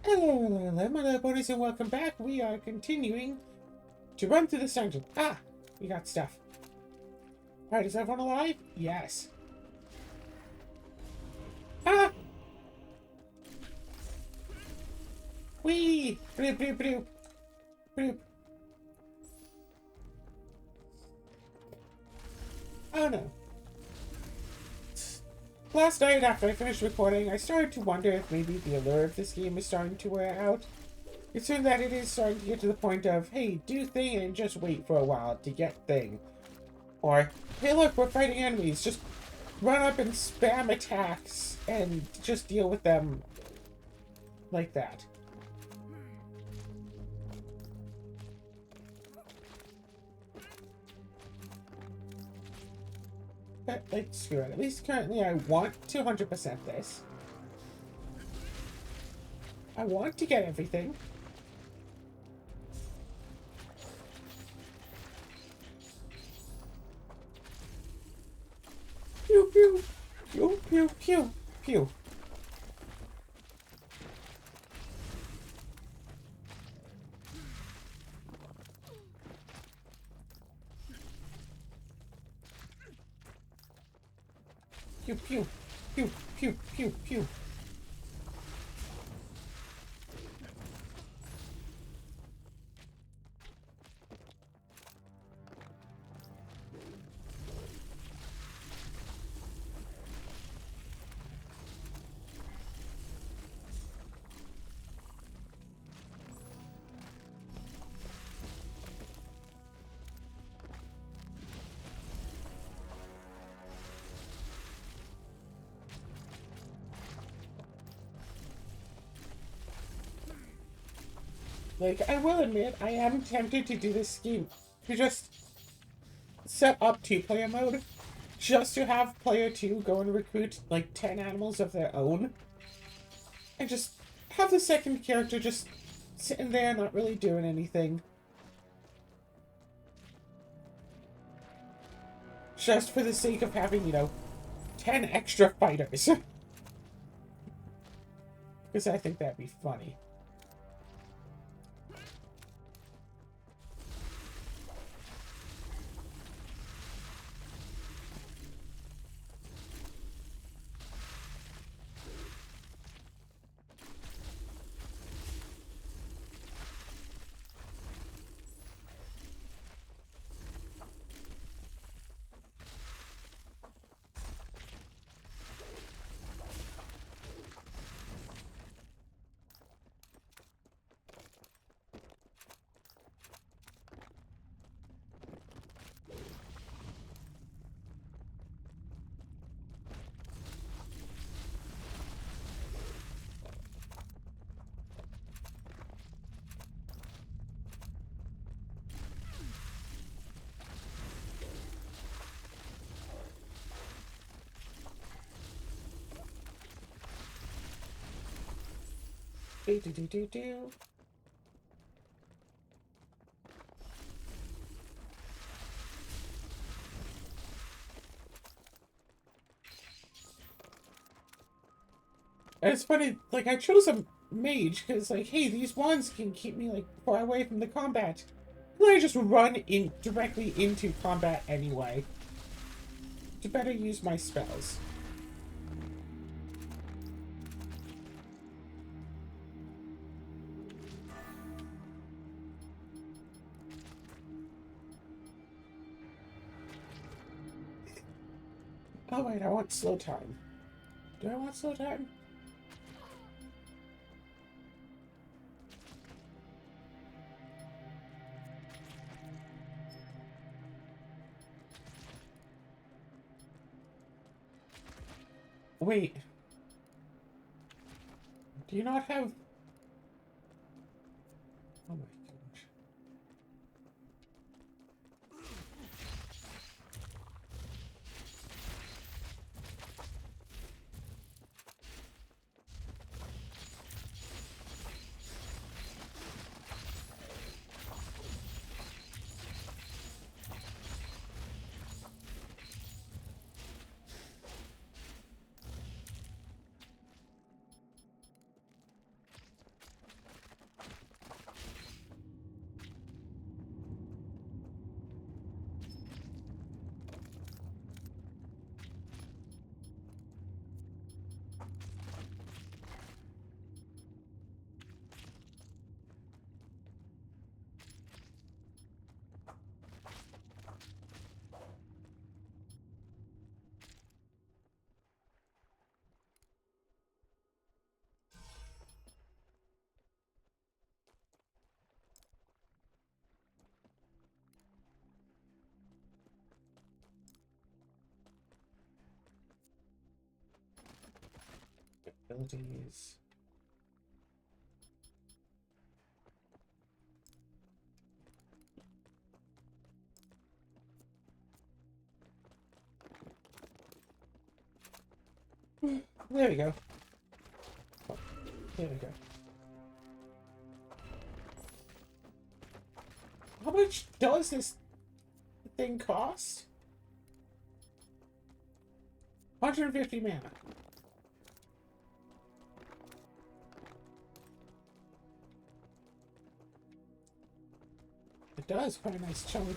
Hello, my little ponies, and welcome back. We are continuing to run through this dungeon. Ah, we got stuff. Alright, is everyone alive? Yes. Ah! Whee! Bloop, bloop, bloop. Bloop. Oh no. Last night, after I finished recording, I started to wonder if maybe the allure of this game is starting to wear out. It's soon that it is starting to get to the point of, hey, do thing and just wait for a while to get thing. Or, hey look, we're fighting enemies, just run up and spam attacks and just deal with them like that. But, like, screw it. At least currently I want 200% this. I want to get everything. Pew, pew. Pew, pew, pew, pew. Pew, pew, pew, pew, pew, pew. Like, I will admit, I am tempted to do this scheme. To just set up two-player mode. Just to have player 2 go and recruit, like, 10 animals of their own. And just have the second character just sitting there not really doing anything. Just for the sake of having, 10 extra fighters. Because I think that'd be funny. Do do do do do. And it's funny, like, I chose a mage because, like, hey, these wands can keep me, like, far away from the combat. And then I just run in directly into combat anyway. To better use my spells. Oh, wait, I want slow time. Do I want slow time? Wait. Do you not have... Oh my gosh. Abilities. There we go. Oh, there we go. How much does this thing cost? 150 mana. It does, quite a nice chunk.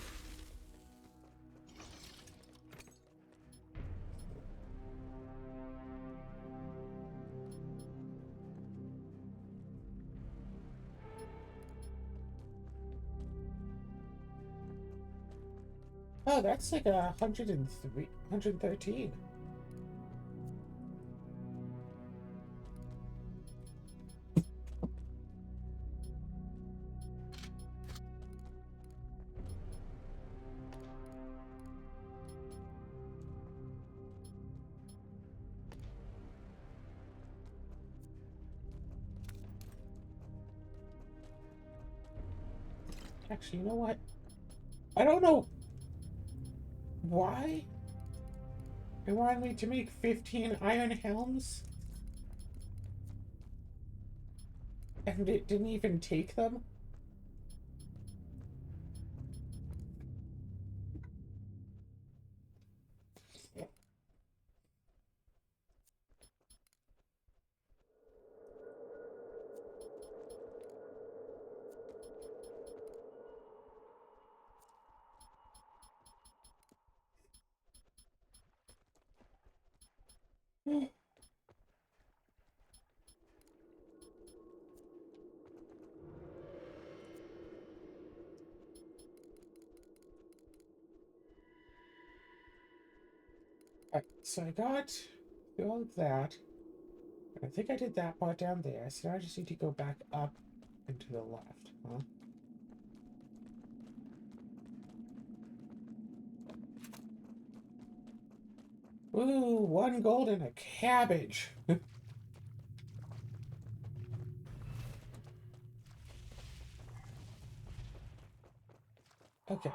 Oh, that's like 103, 113. Actually, you know what? I don't know why they wanted me to make 15 iron helms, and it didn't even take them. Alright, so I got through all of that. I think I did that part down there, so now I just need to go back up and to the left, huh? Ooh, 1 gold and a cabbage. Okay.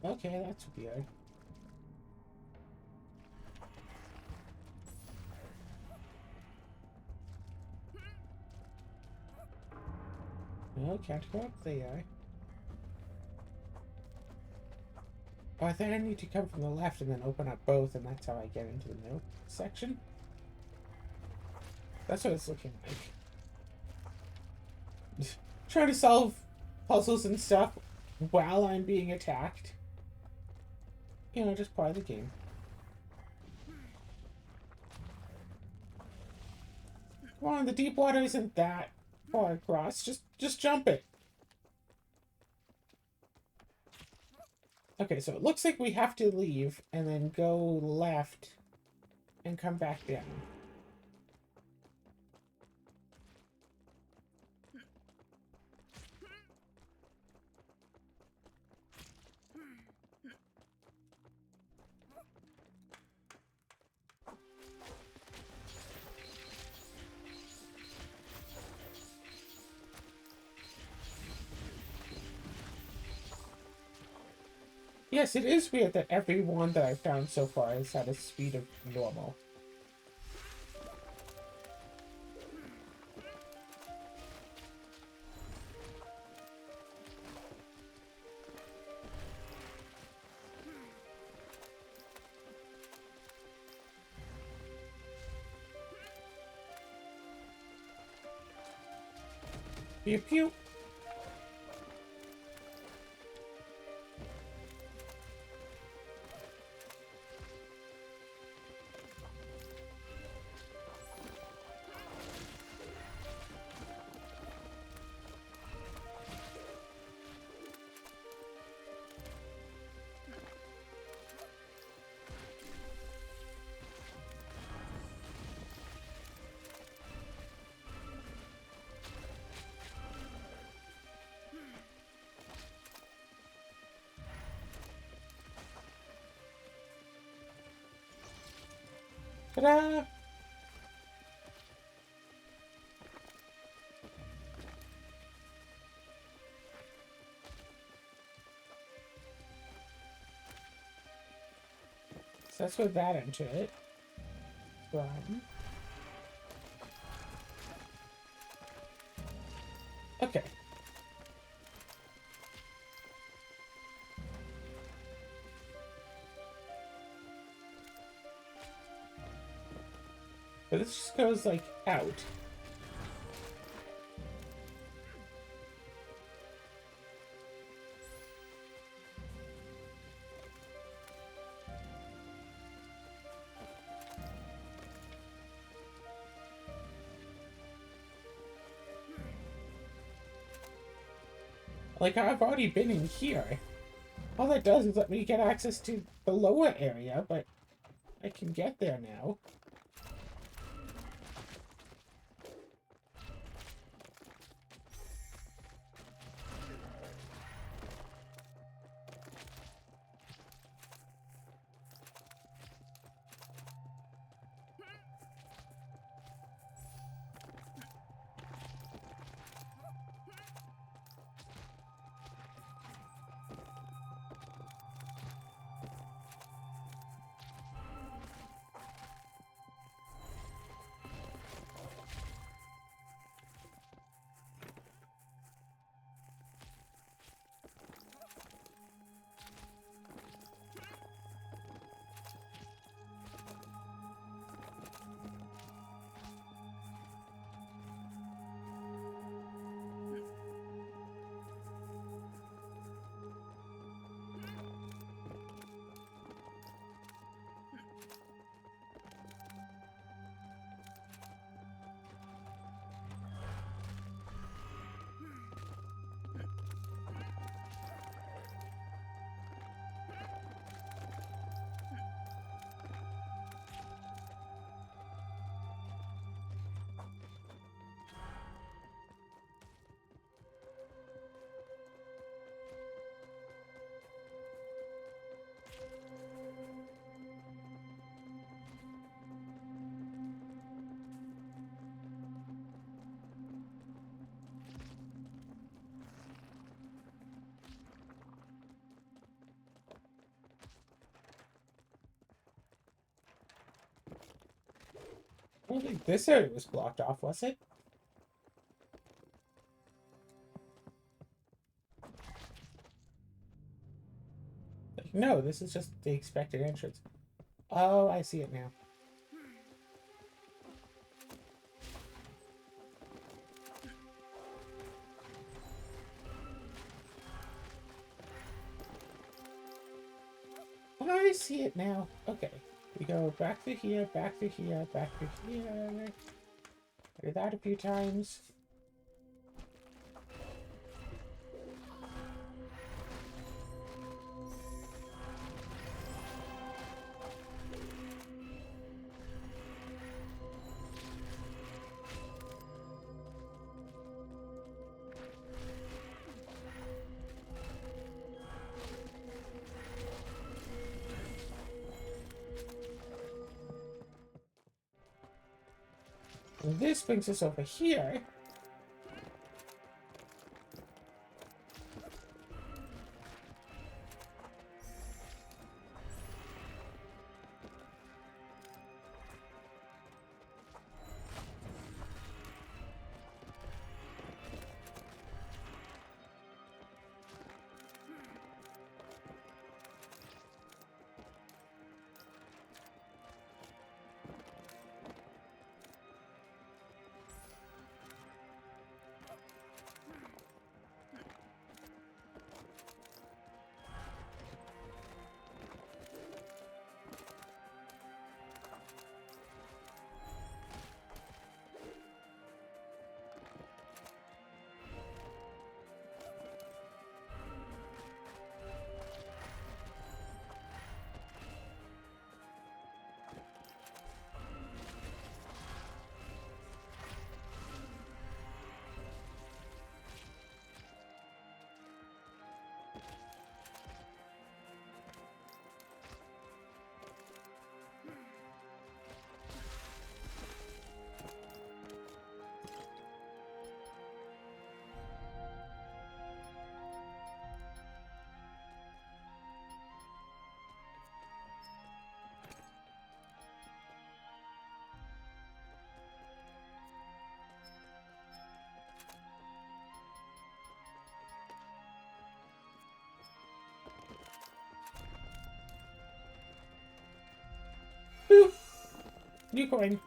Okay, that's weird. No, can't go up there. Oh, I think I need to come from the left and then open up both, and that's how I get into the middle section. That's what it's looking like. Trying to solve puzzles and stuff while I'm being attacked. You know, just part of the game. Come on, the deep water isn't that far across. Just jump it. Okay, so it looks like we have to leave and then go left and come back down. Yes, it is weird that every one that I've found so far has had a speed of normal. Pew pew. Ta-da! So that's with that into it. Okay. But this just goes, like, out. Like, I've already been in here. All that does is let me get access to the lower area, but I can get there now. I don't think this area was blocked off, was it? Like, no, this is just the expected entrance. Oh, I see it now. I see it now. Okay. We go back to here, back to here, back to here. I did that a few times. And this brings us over here. New coin.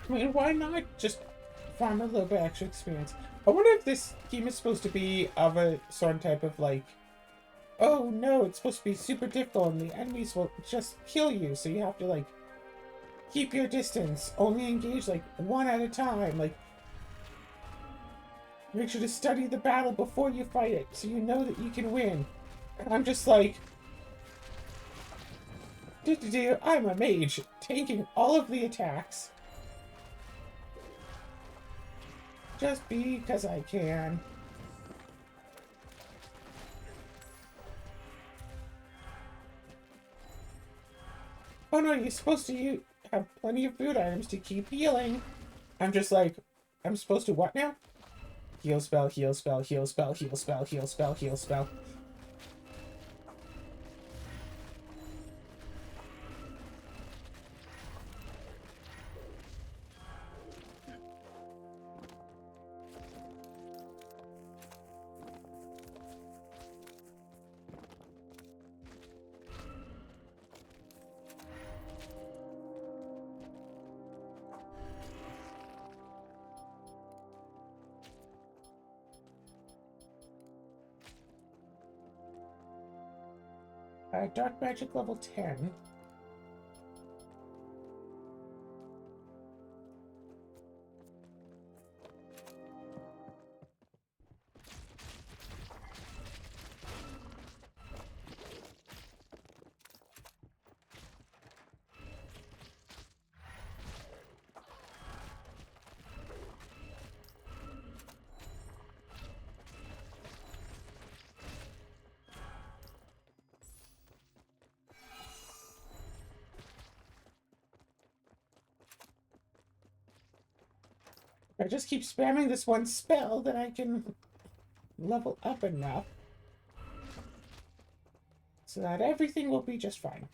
I mean, why not just farm a little bit extra experience? I wonder if this game is supposed to be of a certain type of like, oh no, it's supposed to be super difficult and the enemies will just kill you, so you have to like keep your distance, only engage like one at a time, like make sure to study the battle before you fight it so you know that you can win. And I'm just like, I'm a mage, taking all of the attacks. Just because I can. Oh no, you're supposed to have plenty of food items to keep healing. I'm just like, I'm supposed to what now? Heal spell, heal spell, heal spell, heal spell, heal spell, heal spell. Dark magic level 10. I just keep spamming this one spell, that I can level up enough so that everything will be just fine.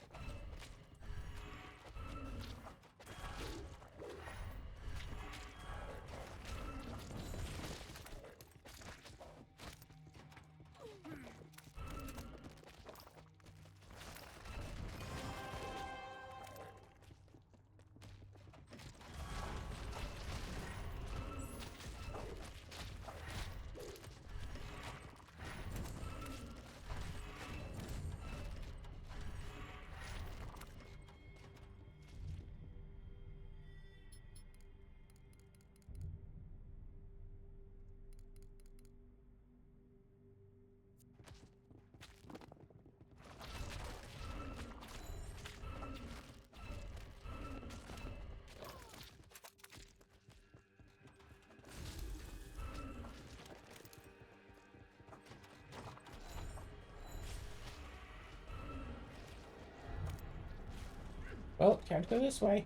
Well, can't go this way.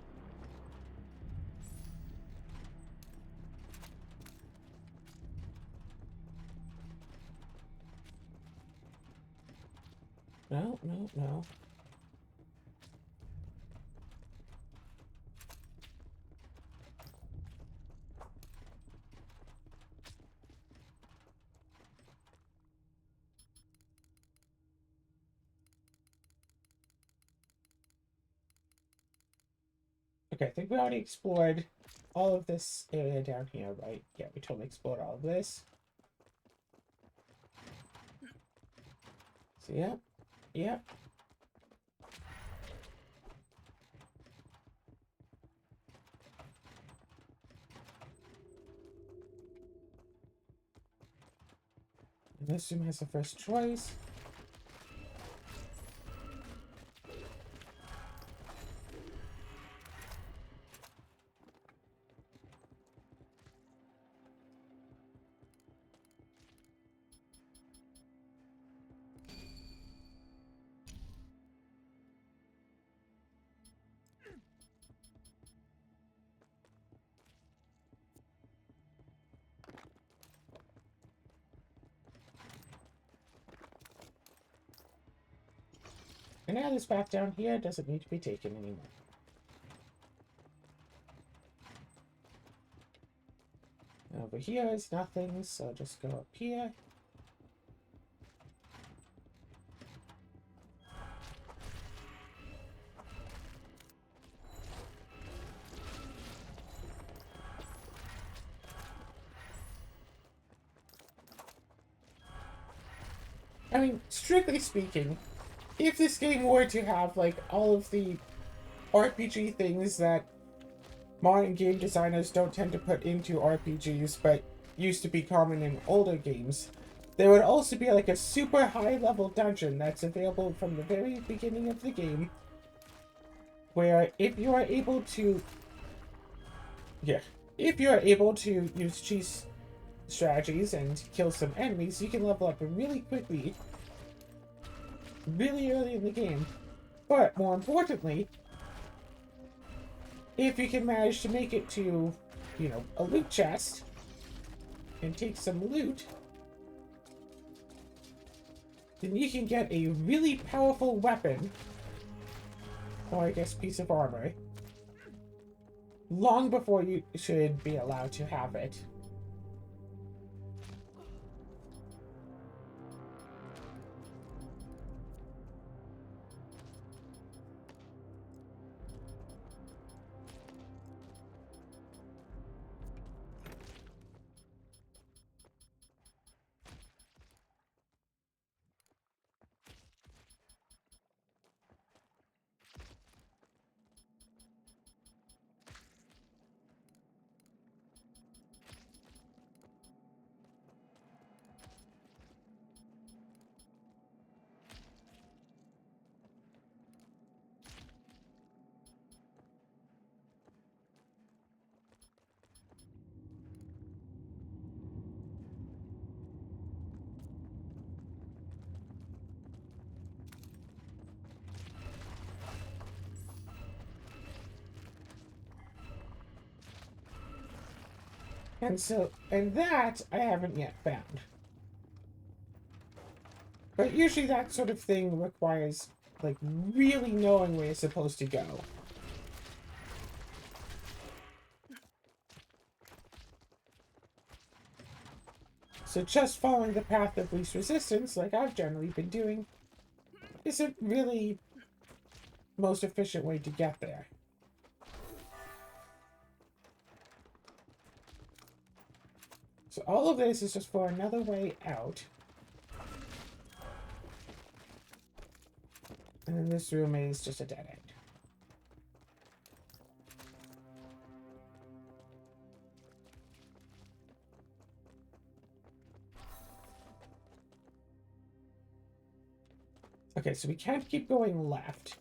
No, no, no. Okay, I think we already explored all of this area down here, right? Yeah, we totally explored all of this. So, yeah. Yeah. This room has the first choice. And now this path down here doesn't need to be taken anymore. Over here is nothing, so just go up here. I mean, strictly speaking, if this game were to have, like, all of the RPG things that modern game designers don't tend to put into RPGs, but used to be common in older games, there would also be, like, a super high-level dungeon that's available from the very beginning of the game, where if you are able to... Yeah. If you are able to use cheese strategies and kill some enemies, you can level up really quickly, really early in the game. But more importantly, if you can manage to make it to, you know, a loot chest and take some loot, then you can get a really powerful weapon, or I guess piece of armor, long before you should be allowed to have it. And that I haven't yet found. But usually that sort of thing requires, like, really knowing where you're supposed to go. So just following the path of least resistance, like I've generally been doing, isn't really the most efficient way to get there. So all of this is just for another way out. And then this room is just a dead end. Okay, so we can't keep going left.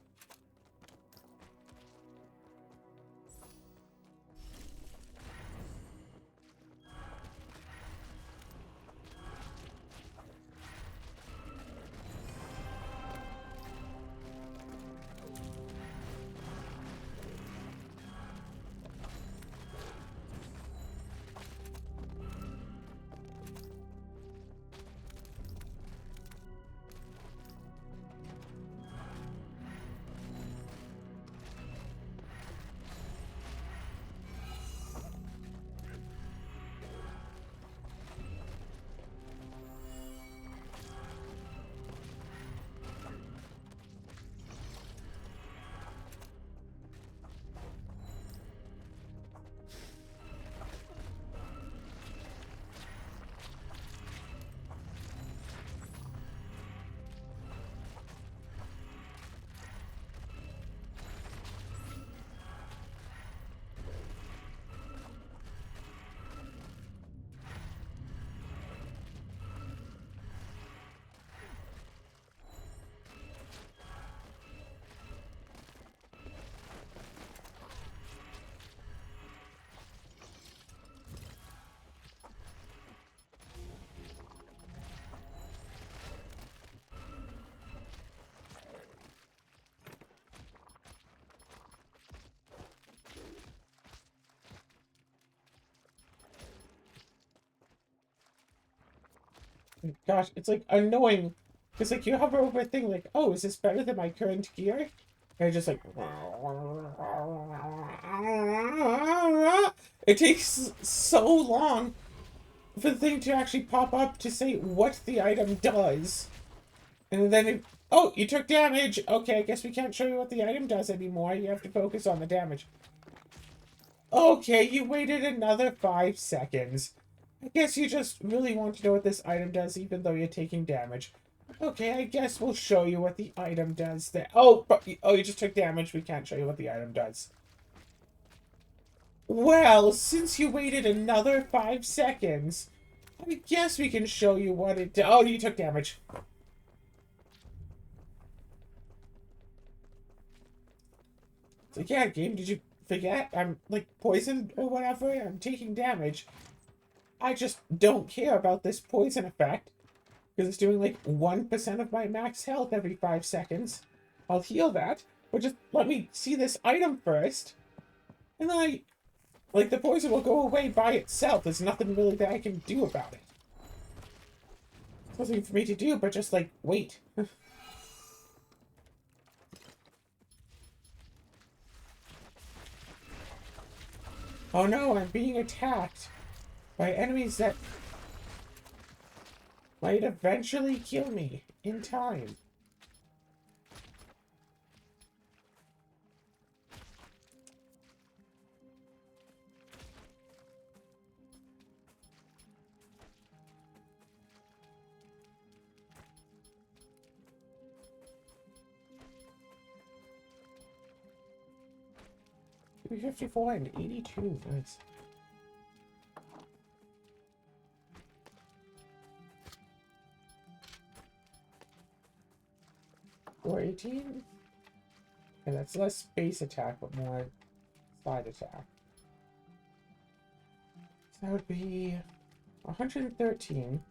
Gosh, it's like annoying. Because like you hover over a thing like, oh, is this better than my current gear? And it's just like it takes so long for the thing to actually pop up to say what the item does. And then it, oh, you took damage. Okay, I guess we can't show you what the item does anymore. You have to focus on the damage. Okay, you waited another 5 seconds. I guess you just really want to know what this item does even though you're taking damage. Okay, I guess we'll show you what the item does there. Oh, but, oh, you just took damage. We can't show you what the item does. Well, since you waited another 5 seconds, I guess we can show you what it does. Oh, you took damage. It's like, yeah, game, did you forget? I'm, like, poisoned or whatever. I'm taking damage. I just don't care about this poison effect. Because it's doing, like, 1% of my max health every 5 seconds. I'll heal that. But just let me see this item first. And then like, the poison will go away by itself. There's nothing really that I can do about it. There's nothing for me to do, but just, like, wait. Oh no, I'm being attacked by enemies that might eventually kill me in time. Maybe 54 and 82. Nice. Or 18? And that's less base attack, but more side attack. So that would be 113.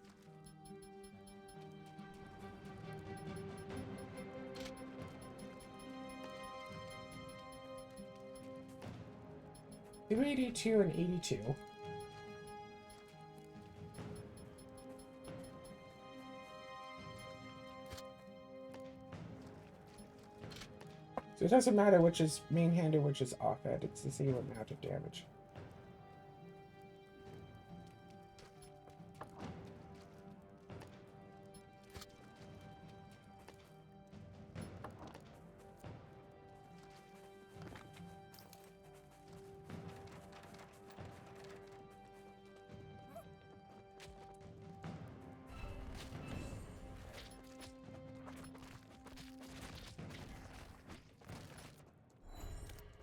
Do 82 and 82. So it doesn't matter which is main hand or which is offhand, it's the same amount of damage.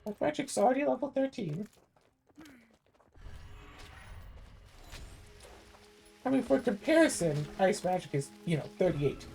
Black Magic's already level 13. I mean, for comparison, Ice Magic is, 38.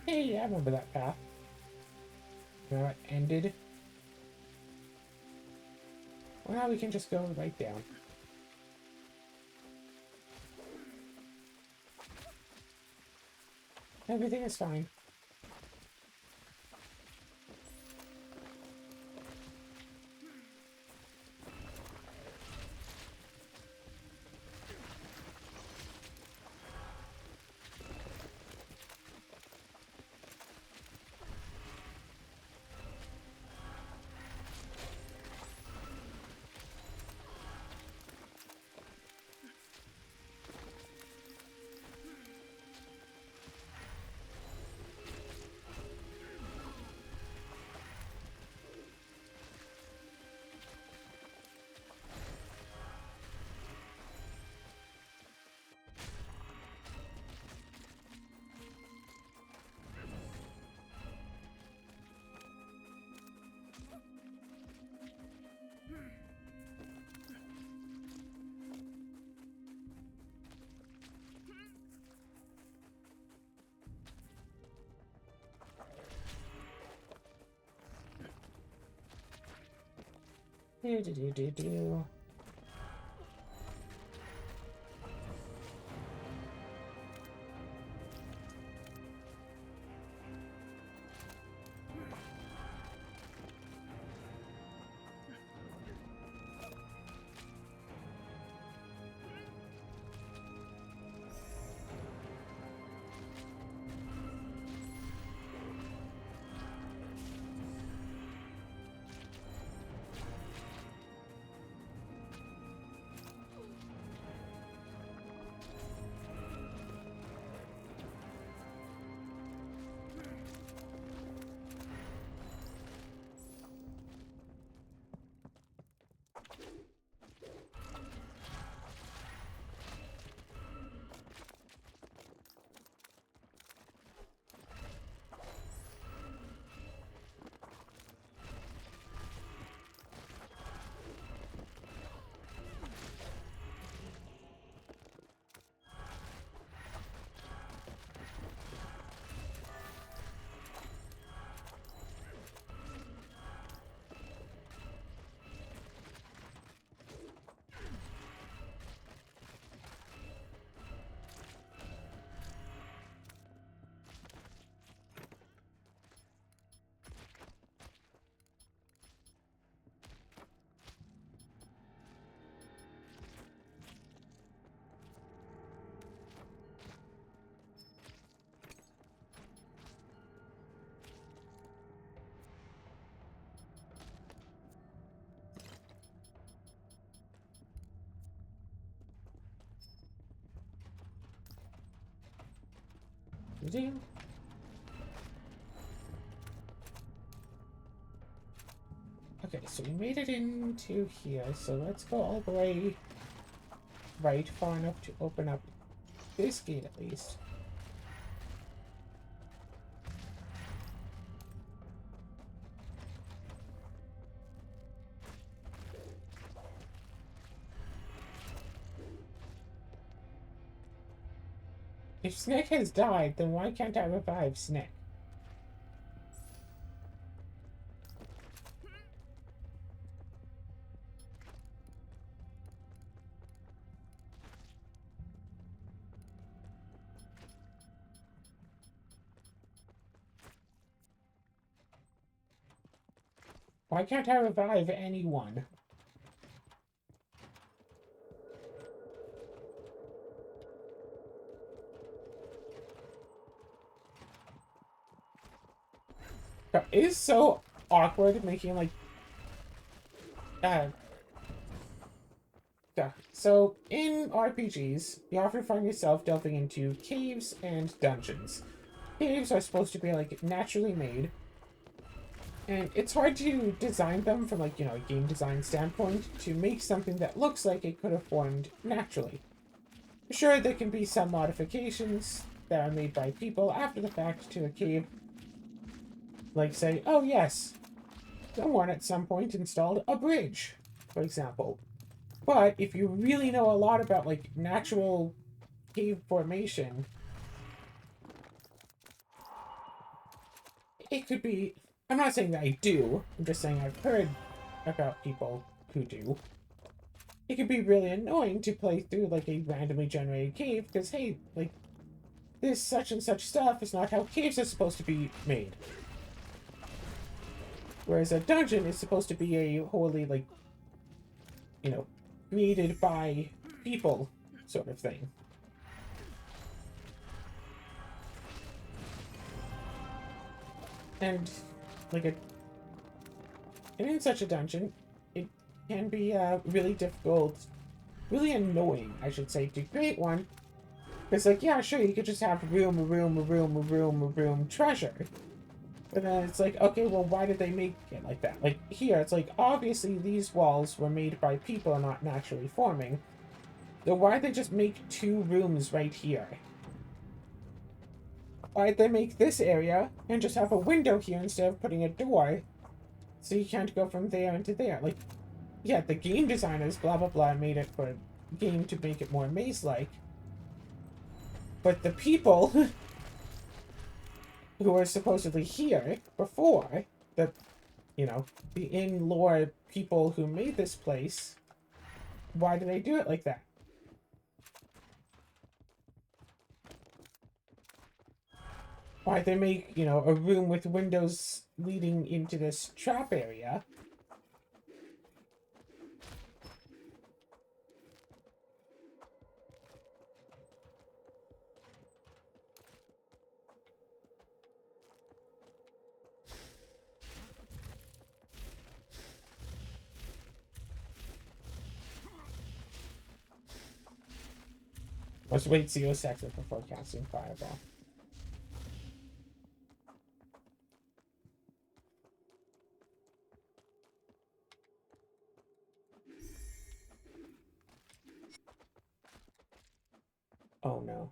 Hey, I remember that path. Where it ended. Well, now we can just go right down. Everything is fine. Do, do, do, do, do. Do. Okay, so we made it into here, so let's go all the way right far enough to open up this gate at least. If Snake has died, then why can't I revive Snake? Why can't I revive anyone? It is so awkward making like uh so in RPGs, you often find yourself delving into caves and dungeons. Caves are supposed to be like naturally made, and it's hard to design them from like, a game design standpoint to make something that looks like it could have formed naturally. Sure, there can be some modifications that are made by people after the fact to a cave. Like say, oh yes, someone at some point installed a bridge, for example. But if you really know a lot about like natural cave formation, it could be, I'm not saying that I do, I'm just saying I've heard about people who do. It could be really annoying to play through like a randomly generated cave because, hey, like, this such and such stuff is not how caves are supposed to be made. Whereas a dungeon is supposed to be a wholly, like, created by people sort of thing. And, like, and in such a dungeon, it can be really difficult, really annoying, I should say, to create one. It's like, yeah, sure, you could just have room, treasure. But then it's like, okay, well, why did they make it like that? Like, here, it's like, obviously these walls were made by people, not naturally forming. So why'd they just make 2 rooms right here? Why'd they make this area and just have a window here instead of putting a door so you can't go from there into there? Like, yeah, the game designers, blah, blah, blah, made it for a game to make it more maze-like. But the people who were supposedly here before, the you know, the in-lore people who made this place, why do they do it like that? Why they make, you know, a room with windows leading into this trap area? Let's wait 0 seconds before casting Fireball. Oh no.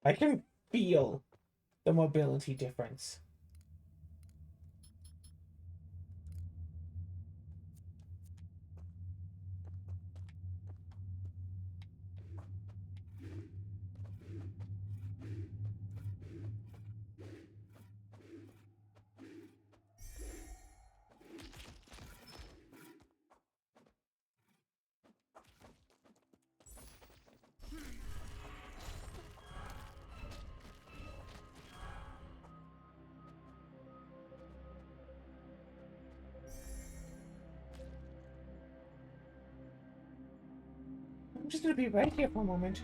I can feel the mobility difference. I'm just gonna be right here for a moment.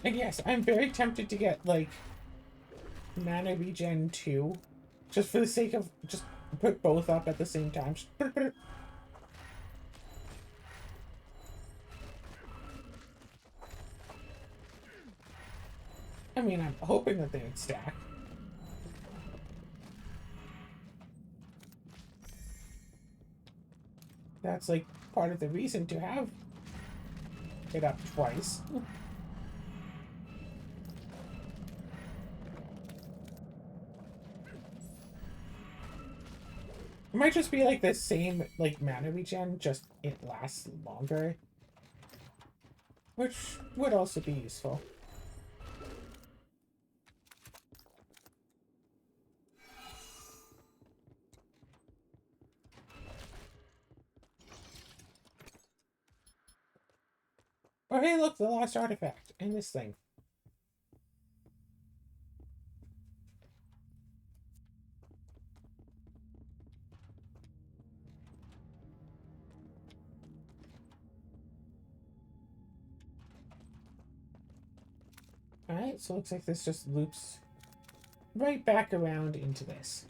And yes, I'm very tempted to get, like, Mana Regen 2. Just for the sake of just put both up at the same time. I mean, I'm hoping that they would stack. That's, like, part of the reason to have it up twice. It might just be, like, the same, like, mana regen, just it lasts longer. Which would also be useful. Oh, hey, look, the lost artifact in this thing. Alright, so it looks like this just loops right back around into this.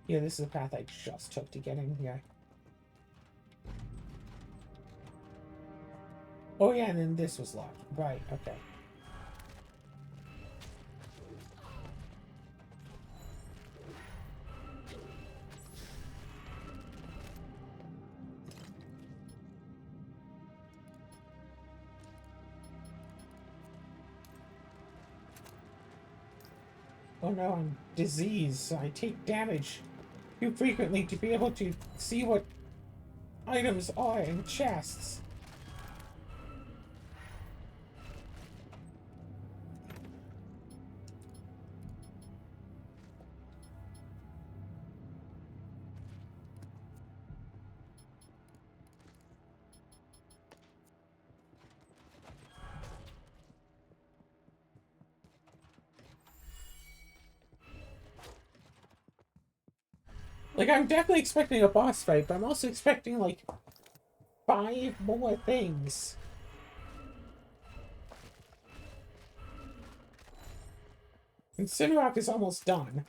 Yeah, this is the path I just took to get in here. Oh yeah, and then this was locked. Right, okay. Oh no, I'm diseased, so I take damage too frequently to be able to see what items are in chests. Like, I'm definitely expecting a boss fight, but I'm also expecting, like, 5 more things. And Cinrock is almost done.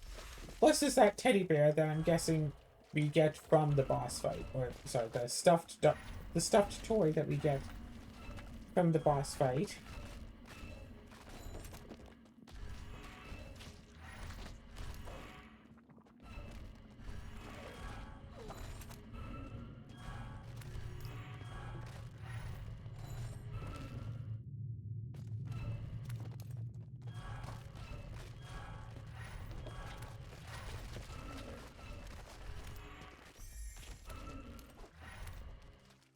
Plus, there's that teddy bear that I'm guessing we get from the boss fight. Or, sorry, the stuffed toy that we get from the boss fight.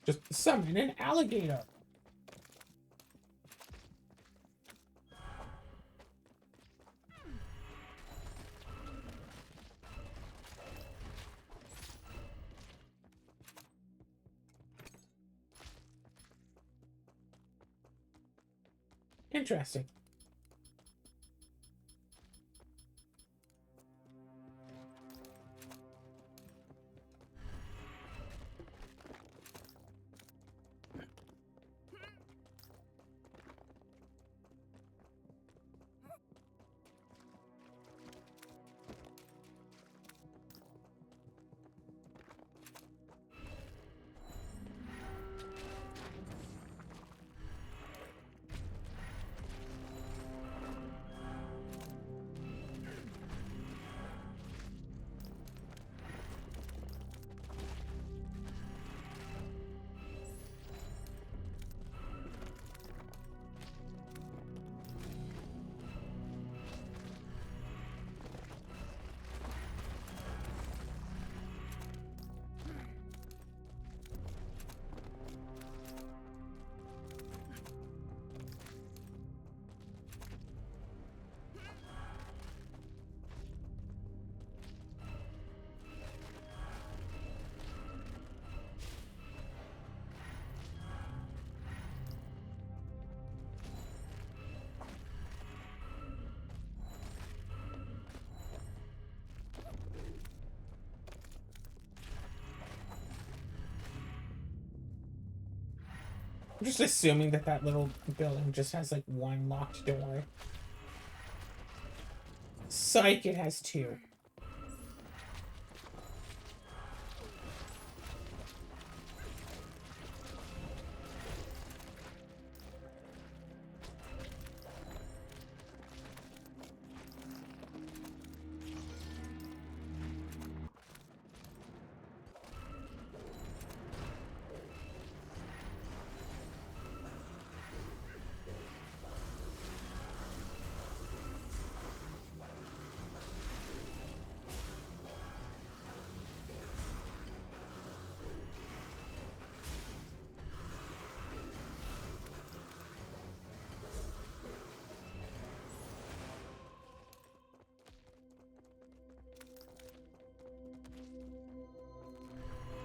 Just summon an alligator. Interesting. I'm just assuming that that little building just has, like, one locked door. Psych, it has 2.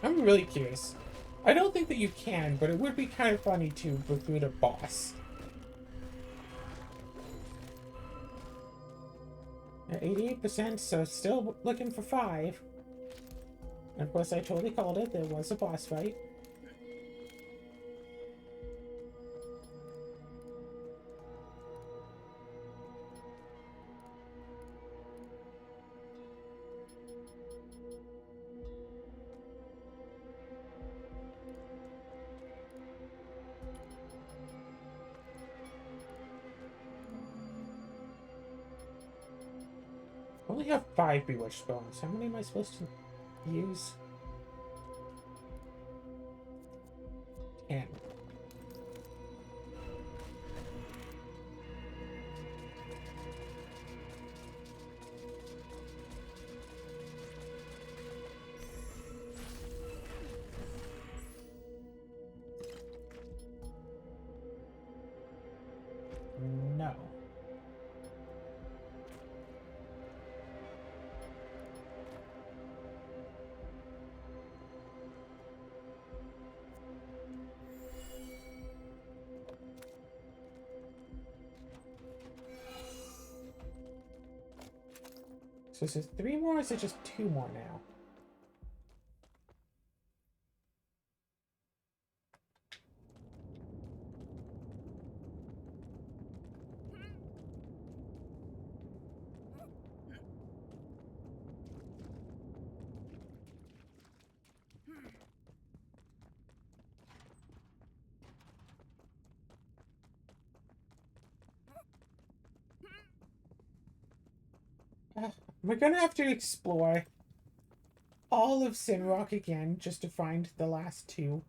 I'm really curious. I don't think that you can, but it would be kind of funny to recruit a boss. At 88%, so still looking for 5. And of course, I totally called it. There was a boss fight. I only have 5 Bewitched Bones. How many am I supposed to use? 10. No. So is it 3 more or is it just 2 more now? We're gonna have to explore all of Sinrock again just to find the last two.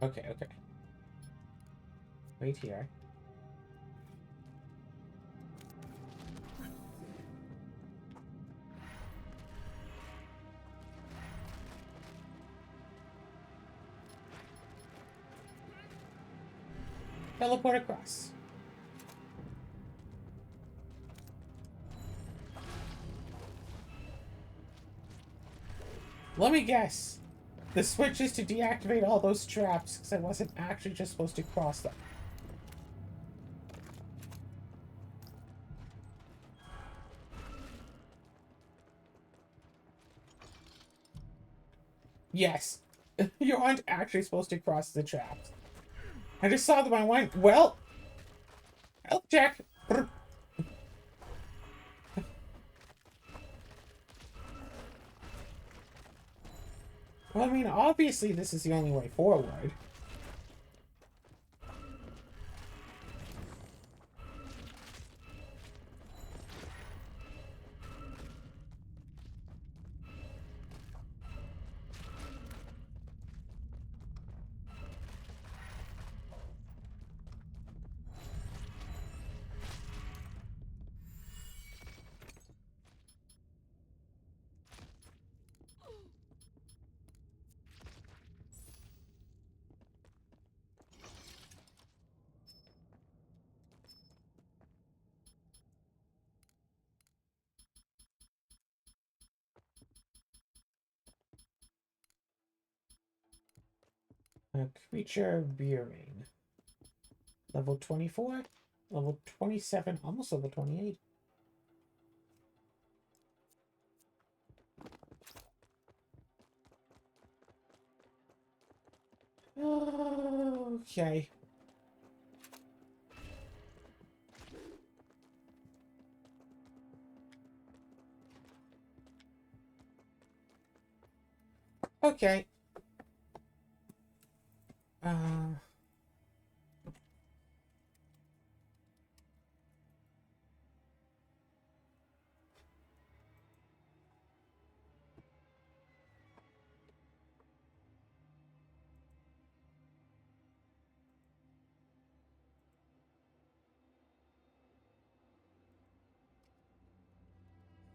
Okay, okay. Wait here. Teleport across. Let me guess. The switch is to deactivate all those traps, because I wasn't actually just supposed to cross them. Yes. You aren't actually supposed to cross the traps. I just saw them, I went, well... Help, Jack! Well, I mean, obviously this is the only way forward. A creature veering. Level 24, level 27, almost level 28. Okay. Okay.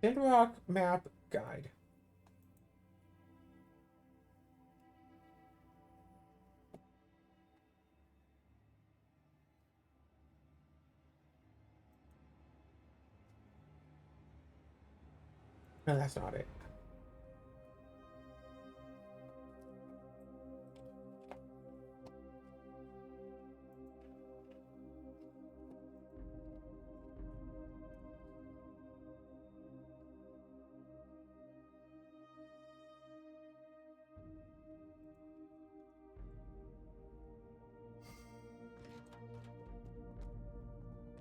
Sinrock map guide. No, that's not it.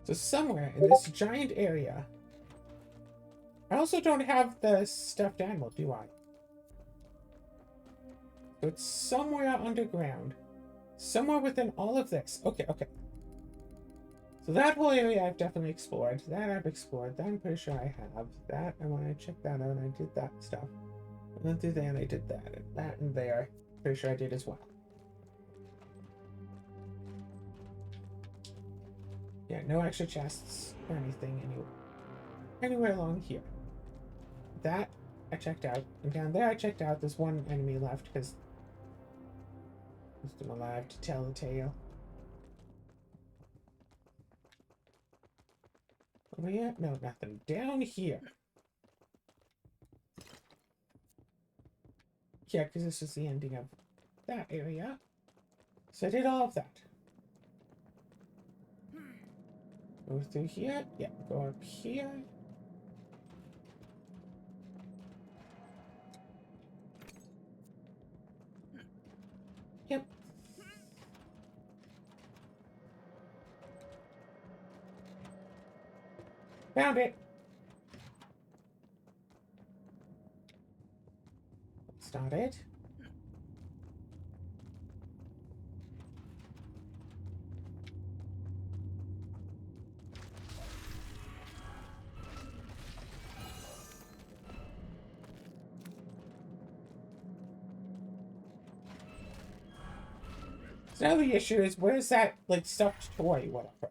So somewhere in this giant area... I also don't have the stuffed animal, do I? So it's somewhere underground. Somewhere within all of this. Okay, okay. So that whole area I've definitely explored. That I've explored. That I'm pretty sure I have. That, and when I checked that out, I did that stuff. And then through there, and I did that. And that and there. Pretty sure I did as well. Yeah, no extra chests or anything anywhere along here. That I checked out. And down there I checked out. There's one enemy left because I'm still alive to tell the tale. Over here? No, nothing. Down here. Yeah, because this was the ending of that area. So I did all of that. Go through here. Yeah, go up here. Yep. Found it. That's not it. So now the issue is, where's that, like, stuffed toy, whatever?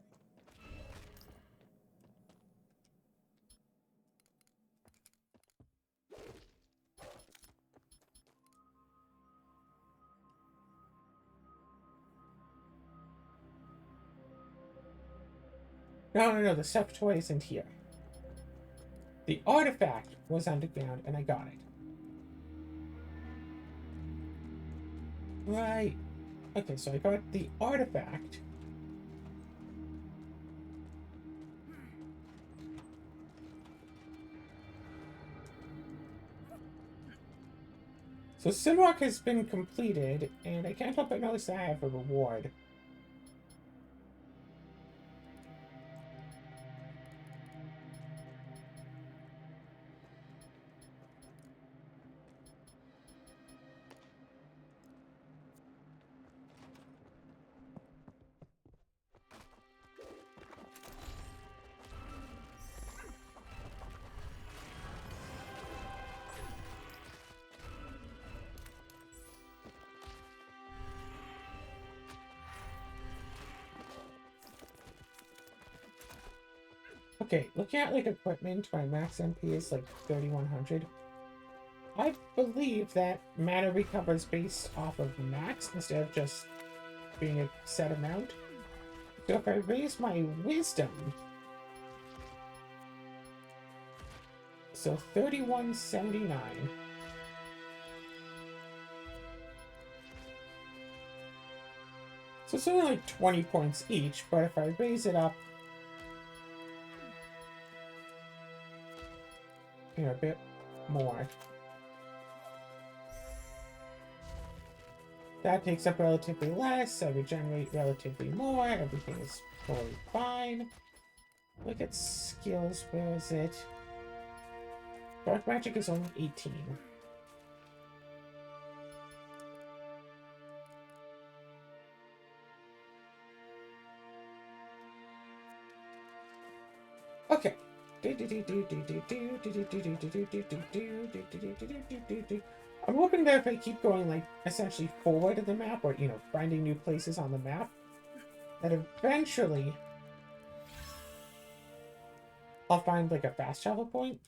No, the stuffed toy isn't here. The artifact was underground, and I got it. Right. Okay, so I got the artifact. So Simrock has been completed, and I can't help but notice that I have a reward. Okay, looking at like equipment, my max MP is like 3100. I believe that mana recovers based off of max instead of just being a set amount. So if I raise my wisdom, so 3179. So it's only like 20 points each, but if I raise it up, you know, a bit more, that takes up relatively less, I regenerate relatively more, everything is totally fine. Look at skills, where is it? Dark magic is only 18. Okay. I'm hoping that if I keep going, like, essentially forward of the map, or, you know, finding new places on the map, that eventually I'll find, like, a fast travel point.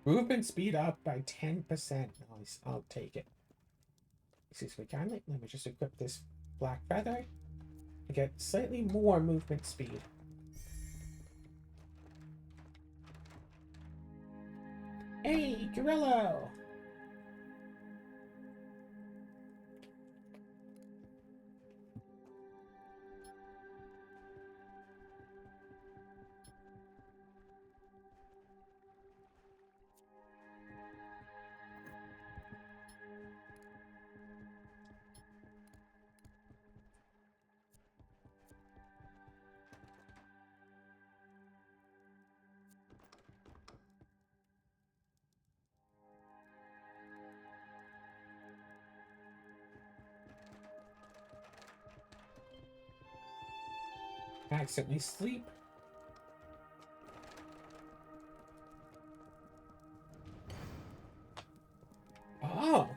Movement speed up by 10%. Nice. I'll take it. Excuse me kindly. Let me just equip this black feather to get slightly more movement speed. Hey, Gorillo! Accidentally sleep. Oh!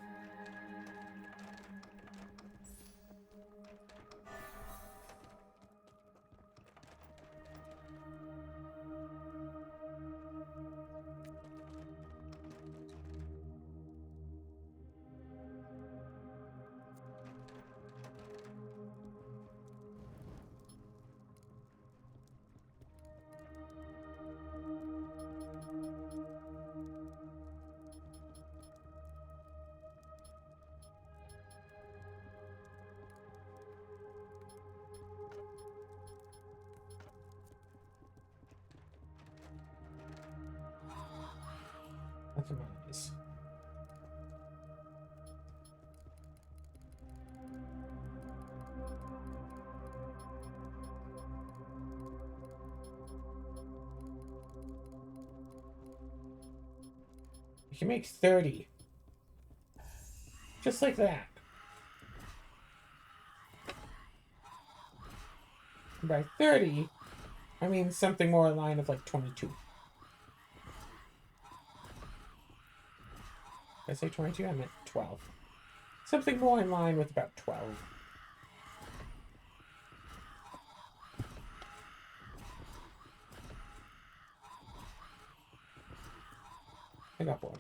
Look at my eyes. You can make 30. Just like that. By 30, I mean something more in line of like 22. Did I say 22? I meant 12. Something more in line with about 12. I got bored.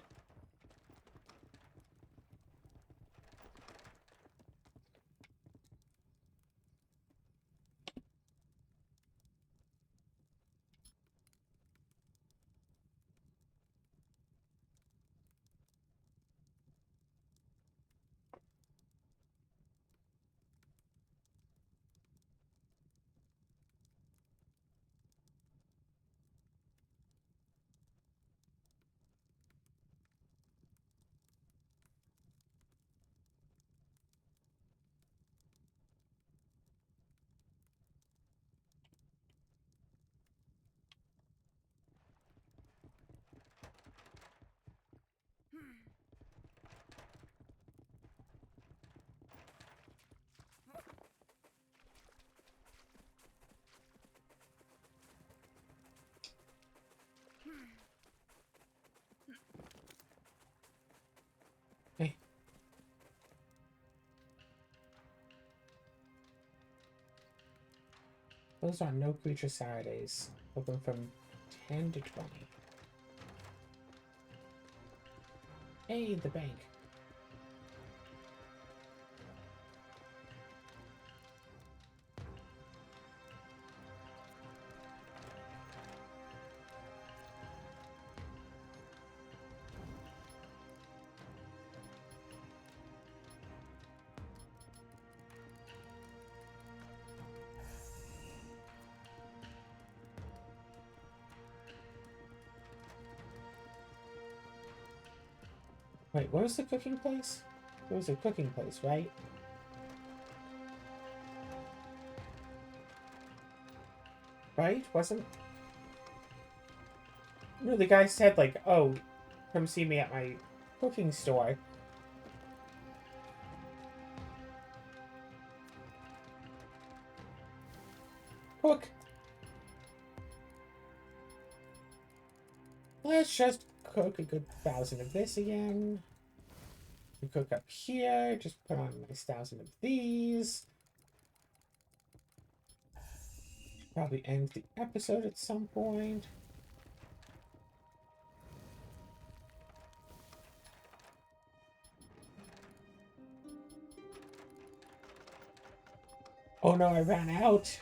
Hey. Those are no creature Saturdays. Open from 10 to 20. Hey, the bank. Wait, what was the cooking place? It was a cooking place, right? Right? Wasn't... No, the guy said, like, oh, come see me at my cooking store. Cook! Let's just cook a good 1,000 of this again. We cook up here, just put on a nice 1,000 of these. Probably end the episode at some point. Oh no, I ran out.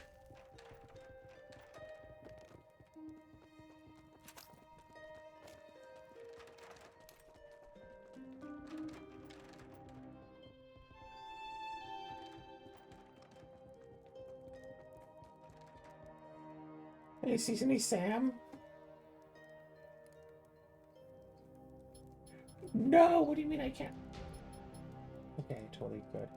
Hey, see me, Sam? No, what do you mean I can't? Okay, totally good.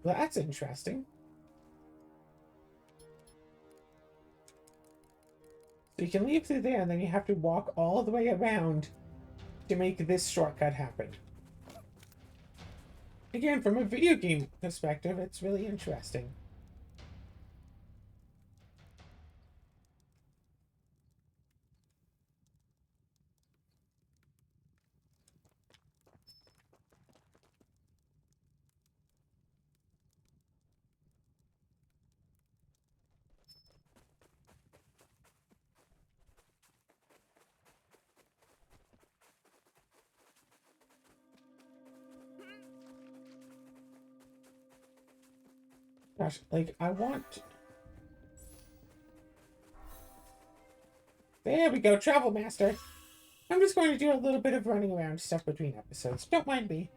Well, that's interesting. So you can leave through there, and then you have to walk all the way around to make this shortcut happen. Again, from a video game perspective, it's really interesting. Gosh, like, I want... There we go, Travel Master. I'm just going to do a little bit of running around stuff between episodes. Don't mind me.